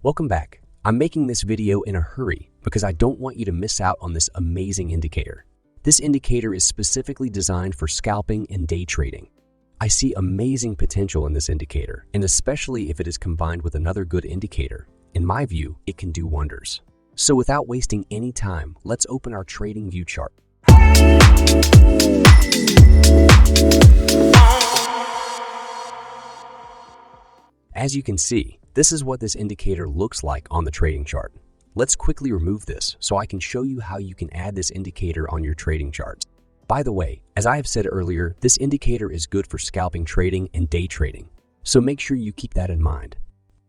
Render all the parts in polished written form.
Welcome back. I'm making this video in a hurry because I don't want you to miss out on this amazing indicator. This indicator is specifically designed for scalping and day trading. I see amazing potential in this indicator, and especially if it is combined with another good indicator. In my view, it can do wonders. So without wasting any time, let's open our Tradingview chart. As you can see, this is what this indicator looks like on the trading chart. Let's quickly remove this so I can show you how you can add this indicator on your trading charts. By the way, as I have said earlier, this indicator is good for scalping trading and day trading, so make sure you keep that in mind.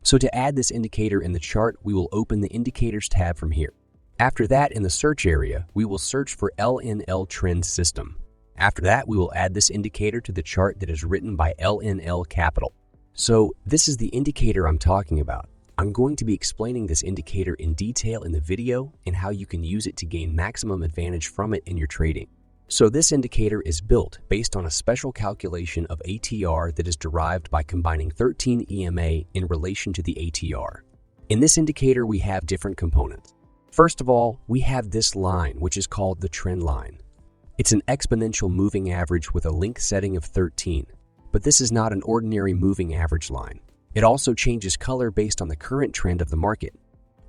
So to add this indicator in the chart, we will open the Indicators tab from here. After that, in the search area, we will search for LNL Trend System. After that, we will add this indicator to the chart that is written by LNL Capital. So this is the indicator I'm talking about. I'm going to be explaining this indicator in detail in the video and how you can use it to gain maximum advantage from it in your trading. So this indicator is built based on a special calculation of ATR that is derived by combining 13 EMA in relation to the ATR. In this indicator, we have different components. First of all, we have this line, which is called the trend line. It's an exponential moving average with a length setting of 13. But this is not an ordinary moving average line. It also changes color based on the current trend of the market.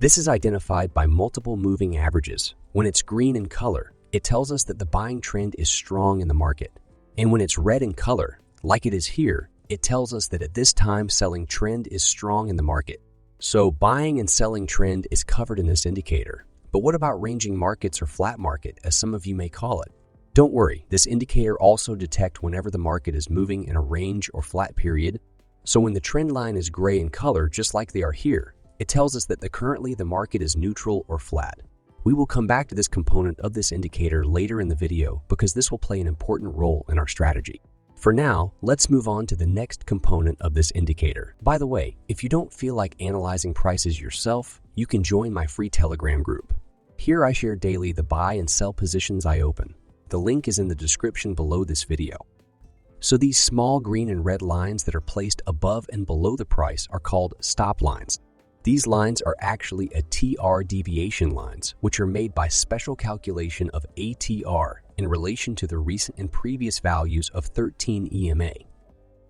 This is identified by multiple moving averages. When it's green in color, it tells us that the buying trend is strong in the market. And when it's red in color, like it is here, it tells us that at this time selling trend is strong in the market. So buying and selling trend is covered in this indicator. But what about ranging markets or flat market, as some of you may call it? Don't worry, this indicator also detects whenever the market is moving in a range or flat period. So when the trend line is gray in color, just like they are here, it tells us that currently the market is neutral or flat. We will come back to this component of this indicator later in the video because this will play an important role in our strategy. For now, let's move on to the next component of this indicator. By the way, if you don't feel like analyzing prices yourself, you can join my free Telegram group. Here I share daily the buy and sell positions I open. The link is in the description below this video. So these small green and red lines that are placed above and below the price are called stop lines. These lines are actually a TR deviation lines, which are made by special calculation of ATR in relation to the recent and previous values of 13 EMA.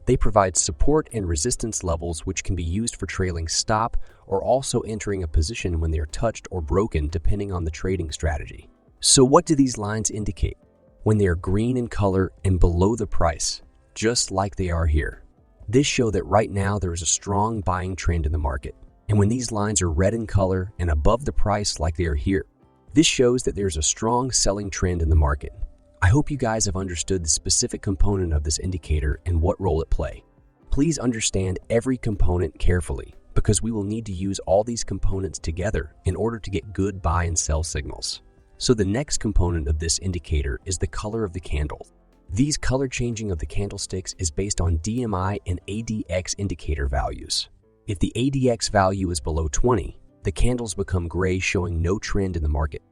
They provide support and resistance levels which can be used for trailing stop or also entering a position when they are touched or broken depending on the trading strategy. So what do these lines indicate? When they are green in color and below the price, just like they are here. This shows that right now there is a strong buying trend in the market. And when these lines are red in color and above the price like they are here, this shows that there's a strong selling trend in the market. I hope you guys have understood the specific component of this indicator and what role it plays. Please understand every component carefully because we will need to use all these components together in order to get good buy and sell signals. So the next component of this indicator is the color of the candle. These color changing of the candlesticks is based on DMI and ADX indicator values. If the ADX value is below 20, the candles become gray, showing no trend in the market.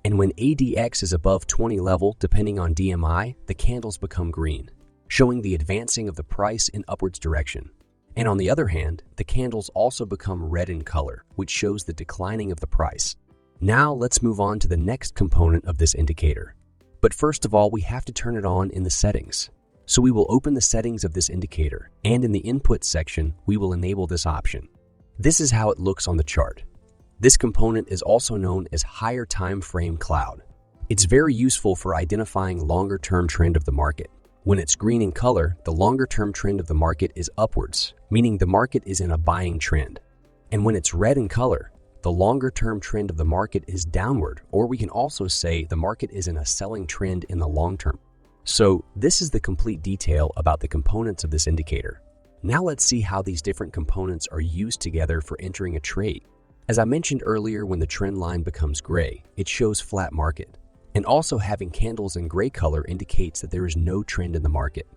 And when ADX is above 20 level, depending on DMI, the candles become green, showing the advancing of the price in upwards direction. And on the other hand, the candles also become red in color, which shows the declining of the price. Now let's move on to the next component of this indicator. But first of all, we have to turn it on in the settings. So we will open the settings of this indicator, and in the input section, we will enable this option. This is how it looks on the chart. This component is also known as higher time frame cloud. It's very useful for identifying longer term trend of the market. When it's green in color, the longer term trend of the market is upwards, meaning the market is in a buying trend. And when it's red in color, the longer-term trend of the market is downward, or we can also say the market is in a selling trend in the long term. So this is the complete detail about the components of this indicator. Now let's see how these different components are used together for entering a trade. As I mentioned earlier, when the trend line becomes gray, it shows flat market. And also having candles in gray color indicates that there is no trend in the market.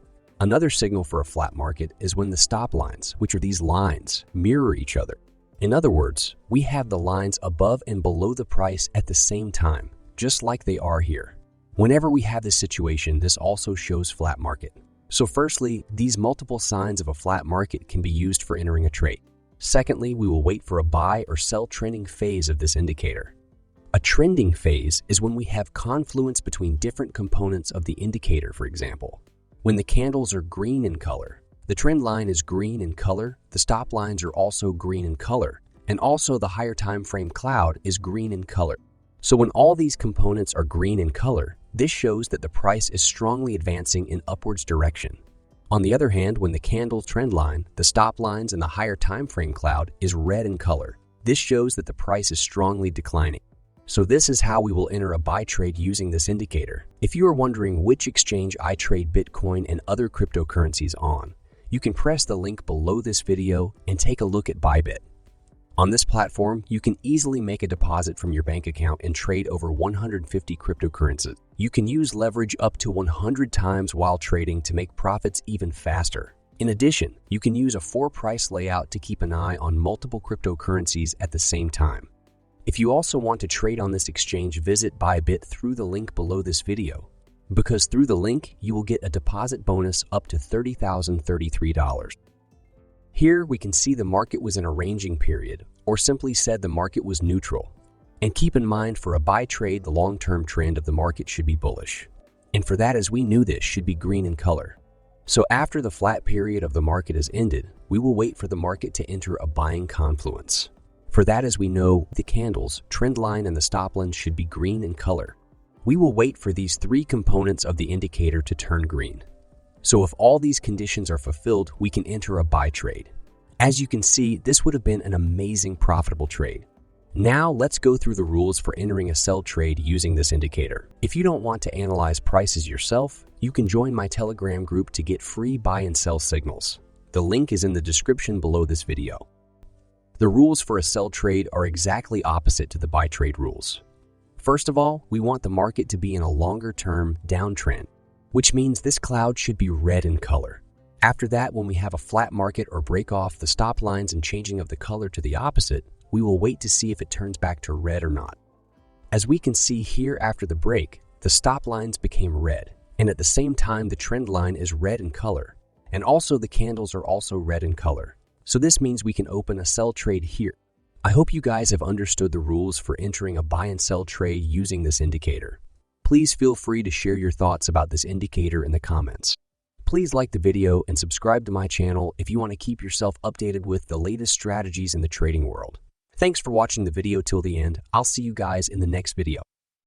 Another signal for a flat market is when the stop lines, which are these lines, mirror each other. In other words, we have the lines above and below the price at the same time, just like they are here. Whenever we have this situation, this also shows flat market. So firstly, these multiple signs of a flat market can be used for entering a trade. Secondly, we will wait for a buy or sell trending phase of this indicator. A trending phase is when we have confluence between different components of the indicator. For example, when the candles are green in color, the trend line is green in color, the stop lines are also green in color, and also the higher time frame cloud is green in color. So when all these components are green in color, this shows that the price is strongly advancing in upwards direction. On the other hand, when the candle trend line, the stop lines, and the higher time frame cloud is red in color, this shows that the price is strongly declining. So this is how we will enter a buy trade using this indicator. If you are wondering which exchange I trade Bitcoin and other cryptocurrencies on, you can press the link below this video and take a look at Buybit. On this platform, you can easily make a deposit from your bank account and trade over 150 cryptocurrencies. You can use leverage up to 100 times while trading to make profits even faster. In addition, you can use a 4-price layout to keep an eye on multiple cryptocurrencies at the same time. If you also want to trade on this exchange, visit Buybit through the link below this video, because through the link, you will get a deposit bonus up to $30,033. Here we can see the market was in a ranging period, or simply said the market was neutral. And keep in mind, for a buy trade, the long-term trend of the market should be bullish. And for that, as we knew, this should be green in color. So after the flat period of the market has ended, we will wait for the market to enter a buying confluence. For that, as we know, the candles, trend line, and the stop line should be green in color. We will wait for these 3 components of the indicator to turn green. So if all these conditions are fulfilled, we can enter a buy trade. As you can see, this would have been an amazing profitable trade. Now let's go through the rules for entering a sell trade using this indicator. If you don't want to analyze prices yourself, you can join my Telegram group to get free buy and sell signals. The link is in the description below this video. The rules for a sell trade are exactly opposite to the buy trade rules. First of all, we want the market to be in a longer-term downtrend, which means this cloud should be red in color. After that, when we have a flat market or break off the stop lines and changing of the color to the opposite, we will wait to see if it turns back to red or not. As we can see here, after the break, the stop lines became red, and at the same time the trend line is red in color, and also the candles are also red in color. So this means we can open a sell trade here. I hope you guys have understood the rules for entering a buy and sell trade using this indicator. Please feel free to share your thoughts about this indicator in the comments. Please like the video and subscribe to my channel if you want to keep yourself updated with the latest strategies in the trading world. Thanks for watching the video till the end. I'll see you guys in the next video.